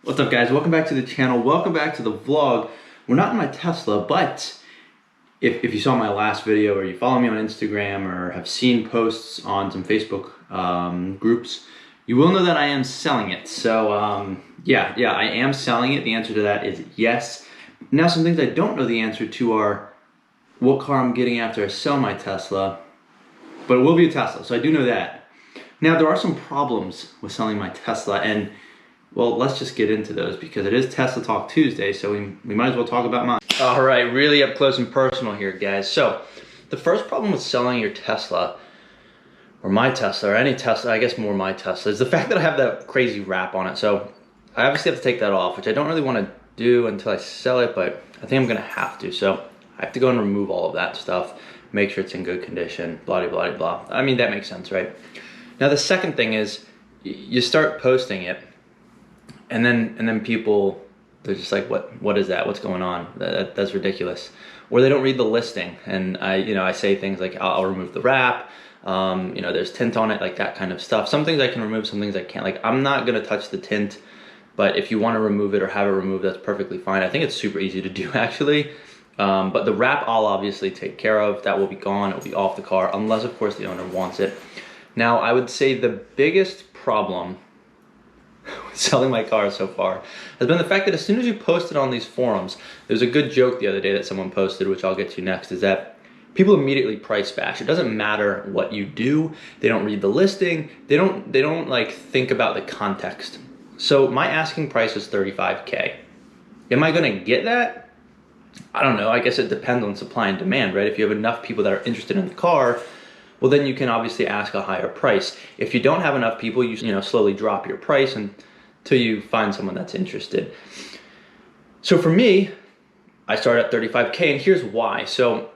What's up, guys? Welcome back to the channel. Welcome back to the vlog. We're not in my Tesla, but if you saw my last video or you follow me on Instagram or have seen posts on some Facebook groups, you will know that I am selling it. So yeah, I am selling it. The answer to that is yes. Now, some things I don't know the answer to are what car I'm getting after I sell my Tesla, but it will be a Tesla, so I do know that. Now, there are some problems with selling my Tesla, and well, let's just get into those because it is Tesla Talk Tuesday, so we might as well talk about mine. All right, really up close and personal here, guys. So the first problem with selling your Tesla, or my Tesla, or any Tesla, I guess more my Tesla, is the fact that I have that crazy wrap on it. So I obviously have to take that off, which I don't really want to do until I sell it, but I think I'm gonna have to. So I have to go and remove all of that stuff, make sure it's in good condition, blah, blah, blah, blah. I mean, that makes sense, right? Now, the second thing is you start posting it, and then people, they're just like, what is that? What's going on? That's ridiculous. Or they don't read the listing, and I say things like, I'll remove the wrap, there's tint on it, like that kind of stuff. Some things I can remove, some things I can't. Like, I'm not gonna touch the tint, but if you want to remove it or have it removed, that's perfectly fine. I think it's super easy to do, actually. But the wrap I'll obviously take care of. That will be gone, it will be off the car, unless of course the owner wants it. Now, I would say the biggest problem with selling my car so far has been the fact that as soon as you post it on these forums, there's a good joke the other day that someone posted, which I'll get to next, is that people immediately price bash. It doesn't matter what you do. They don't read the listing. They don't like think about the context. So my asking price is $35K. Am I gonna get that? I don't know. I guess it depends on supply and demand, right? If you have enough people that are interested in the car, well, then you can obviously ask a higher price. If you don't have enough people, you slowly drop your price until you find someone that's interested. So for me, I start at $35K, and here's why. So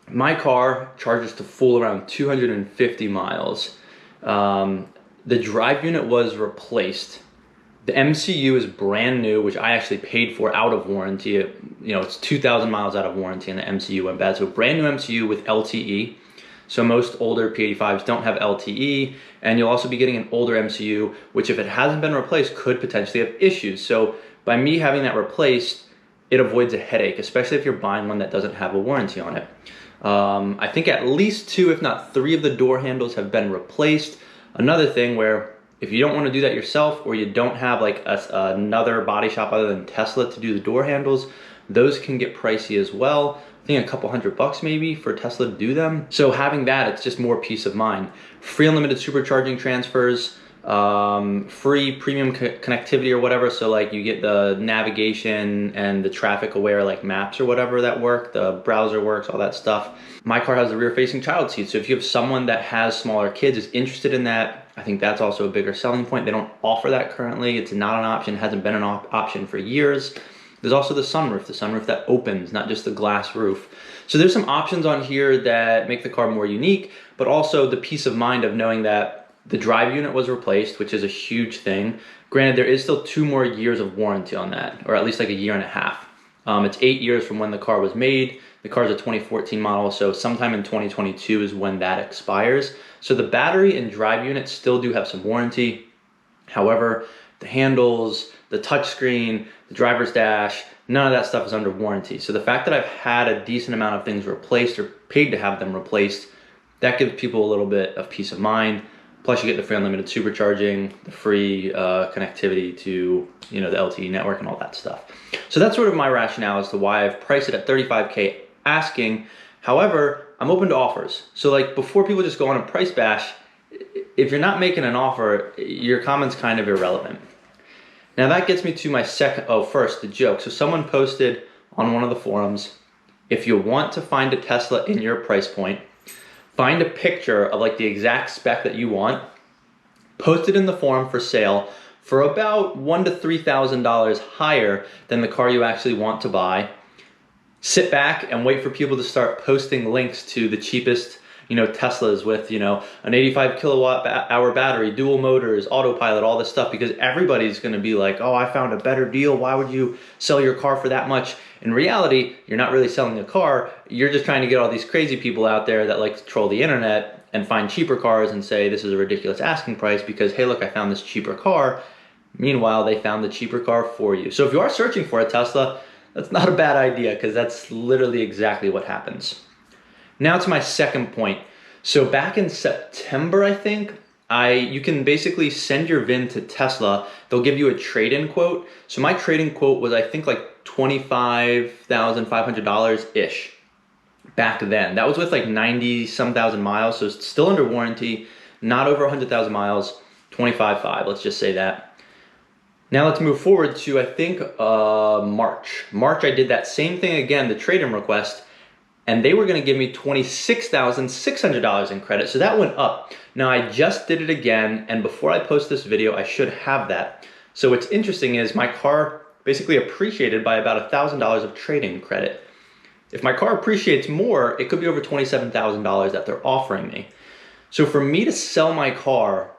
my car charges to full around 250 miles. The drive unit was replaced. The MCU is brand new, which I actually paid for out of warranty. It's 2,000 miles out of warranty, and the MCU went bad. So brand new MCU with LTE. So most older P85s don't have LTE, and you'll also be getting an older MCU, which if it hasn't been replaced, could potentially have issues. So by me having that replaced, it avoids a headache, especially if you're buying one that doesn't have a warranty on it. I think at least 2, if not 3 of the door handles have been replaced. Another thing where if you don't want to do that yourself, or you don't have like another body shop other than Tesla to do the door handles, those can get pricey as well. I think a couple $100 maybe for Tesla to do them. So having that, it's just more peace of mind. Free unlimited supercharging transfers, free premium connectivity or whatever. So like you get the navigation and the traffic aware like maps or whatever that work, the browser works, all that stuff. My car has the rear facing child seat. So if you have someone that has smaller kids, is interested in that, I think that's also a bigger selling point. They don't offer that currently. It's not an option, hasn't been an option for years. There's also the sunroof that opens, not just the glass roof. So there's some options on here that make the car more unique, but also the peace of mind of knowing that the drive unit was replaced, which is a huge thing. Granted, there is still 2 more years of warranty on that, or at least like a year and a half. It's 8 years from when the car was made. The car is a 2014 model, so sometime in 2022 is when that expires. So the battery and drive unit still do have some warranty. However, the handles, the touchscreen, the driver's dash, none of that stuff is under warranty. So the fact that I've had a decent amount of things replaced or paid to have them replaced, that gives people a little bit of peace of mind. Plus you get the free unlimited supercharging, the free connectivity to the LTE network and all that stuff. So that's sort of my rationale as to why I've priced it at $35K asking. However, I'm open to offers. So like before people just go on a price bash, if you're not making an offer, your comment's kind of irrelevant. Now that gets me to my first, the joke. So someone posted on one of the forums, if you want to find a Tesla in your price point, find a picture of like the exact spec that you want, post it in the forum for sale for about $1,000 to $3,000 higher than the car you actually want to buy. Sit back and wait for people to start posting links to the cheapest Teslas with, an 85 kilowatt hour battery, dual motors, autopilot, all this stuff, because everybody's going to be like, oh, I found a better deal. Why would you sell your car for that much? In reality, you're not really selling a car. You're just trying to get all these crazy people out there that like to troll the internet and find cheaper cars and say, this is a ridiculous asking price because, hey, look, I found this cheaper car. Meanwhile, they found the cheaper car for you. So if you are searching for a Tesla, that's not a bad idea, because that's literally exactly what happens. Now to my second point. So back in September, I think, you can basically send your VIN to Tesla. They'll give you a trade-in quote. So my trade-in quote was, I think, like $25,500-ish back then. That was with like 90-some thousand miles, so it's still under warranty, not over 100,000 miles, 25.5, let's just say that. Now let's move forward to, I think, March. March, I did that same thing again, the trade-in request, and they were gonna give me $26,600 in credit, so that went up. Now I just did it again, and before I post this video, I should have that. So what's interesting is my car basically appreciated by about $1,000 of trade-in credit. If my car appreciates more, it could be over $27,000 that they're offering me. So for me to sell my car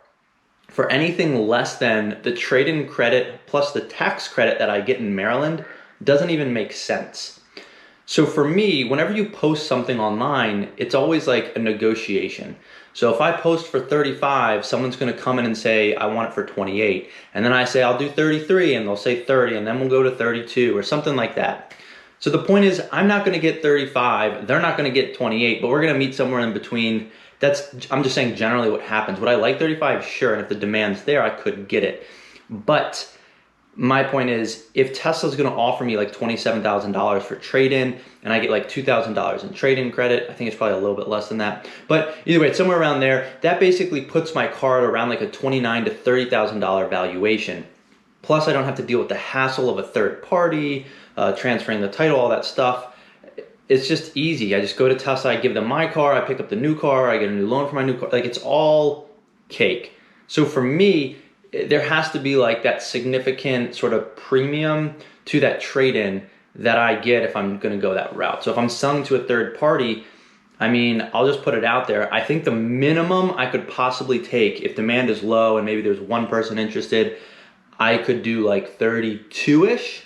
for anything less than the trade-in credit plus the tax credit that I get in Maryland doesn't even make sense. So for me, whenever you post something online, it's always like a negotiation. So if I post for 35, someone's gonna come in and say, I want it for 28. And then I say, I'll do 33, and they'll say 30, and then we'll go to 32 or something like that. So the point is, I'm not gonna get 35, they're not gonna get 28, but we're gonna meet somewhere in between. I'm just saying generally what happens. Would I like 35? Sure, and if the demand's there, I could get it. But my point is, if Tesla's gonna offer me like $27,000 for trade-in, and I get like $2,000 in trade-in credit, I think it's probably a little bit less than that. But either way, it's somewhere around there. That basically puts my car at around like a $29,000 to $30,000 valuation. Plus, I don't have to deal with the hassle of a third party, transferring the title, all that stuff. It's just easy. I just go to Tesla, I give them my car, I pick up the new car, I get a new loan for my new car. Like, it's all cake. So for me, there has to be like that significant sort of premium to that trade-in that I get if I'm gonna go that route. So if I'm selling to a third party, I mean, I'll just put it out there. I think the minimum I could possibly take, if demand is low and maybe there's one person interested, I could do like 32-ish.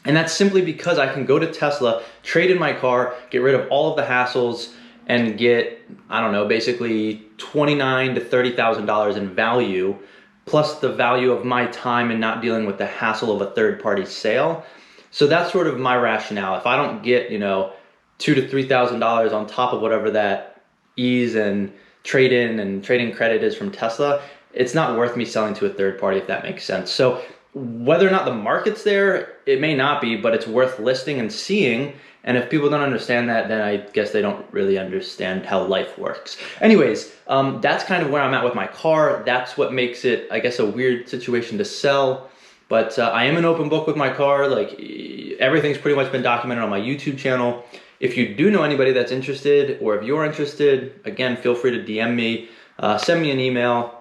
And that's simply because I can go to Tesla, trade in my car, get rid of all of the hassles, and get, I don't know, basically $29,000 to $30,000 in value, plus the value of my time and not dealing with the hassle of a third-party sale. So that's sort of my rationale. If I don't get, you know, $2,000 to $3,000 on top of whatever that ease and trade-in and trade-in credit is from Tesla, it's not worth me selling to a third party, if that makes sense. So whether or not the market's there, it may not be, but it's worth listing and seeing. And if people don't understand that, then I guess they don't really understand how life works. Anyways, that's kind of where I'm at with my car. That's what makes it, I guess, a weird situation to sell. But I am an open book with my car. Like, everything's pretty much been documented on my YouTube channel. If you do know anybody that's interested, or if you're interested, again, feel free to DM me, send me an email,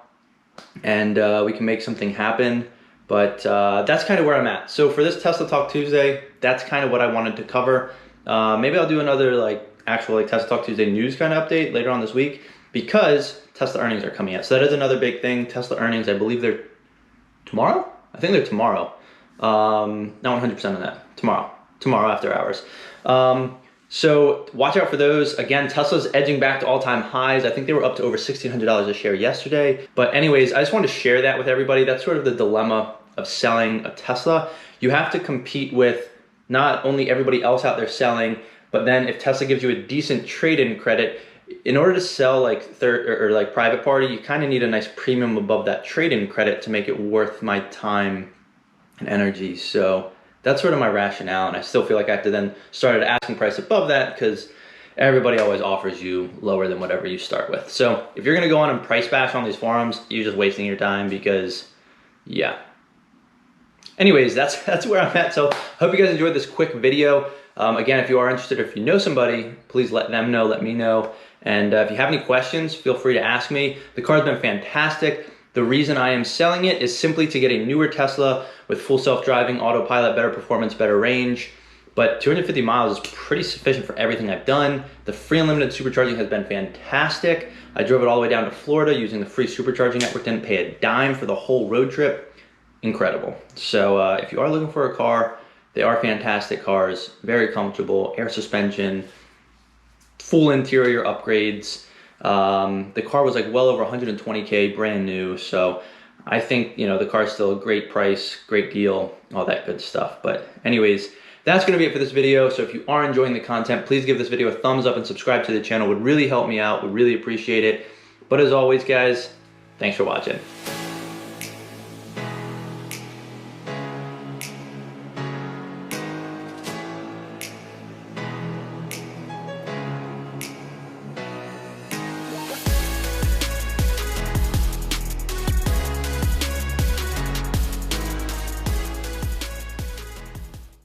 and we can make something happen. But that's kind of where I'm at. So for this Tesla Talk Tuesday, that's kind of what I wanted to cover. Maybe I'll do another actual Tesla Talk Tuesday news kind of update later on this week, because Tesla earnings are coming out. So that is another big thing. Tesla earnings, I believe they're tomorrow? I think they're tomorrow. Not 100% on that. Tomorrow after hours. So watch out for those. Again, Tesla's edging back to all-time highs. I think they were up to over $1,600 a share yesterday. But anyways, I just wanted to share that with everybody. That's sort of the dilemma of selling a Tesla. You have to compete with not only everybody else out there selling, but then if Tesla gives you a decent trade-in credit, in order to sell like third or like private party, you kind of need a nice premium above that trade-in credit to make it worth my time and energy. So that's sort of my rationale, and I still feel like I have to then start at asking price above that, because everybody always offers you lower than whatever you start with. So if you're gonna go on and price bash on these forums, you're just wasting your time, because yeah. Anyways, that's where I'm at. So hope you guys enjoyed this quick video. Again, if you are interested, or if you know somebody, please let them know, let me know. And if you have any questions, feel free to ask me. The car's been fantastic. The reason I am selling it is simply to get a newer Tesla with full self-driving, autopilot, better performance, better range. But 250 miles is pretty sufficient for everything I've done. The free unlimited supercharging has been fantastic. I drove it all the way down to Florida using the free supercharging network, didn't pay a dime for the whole road trip. Incredible. So if you are looking for a car, they are fantastic cars, very comfortable, air suspension, full interior upgrades. The car was like well over 120K brand new, so I think, you know, the car's still a great price, great deal, all that good stuff. But anyways, that's gonna be it for this video. So if you are enjoying the content, please give this video a thumbs up and subscribe to the channel. Would really help me out, would really appreciate it. But as always, guys, thanks for watching.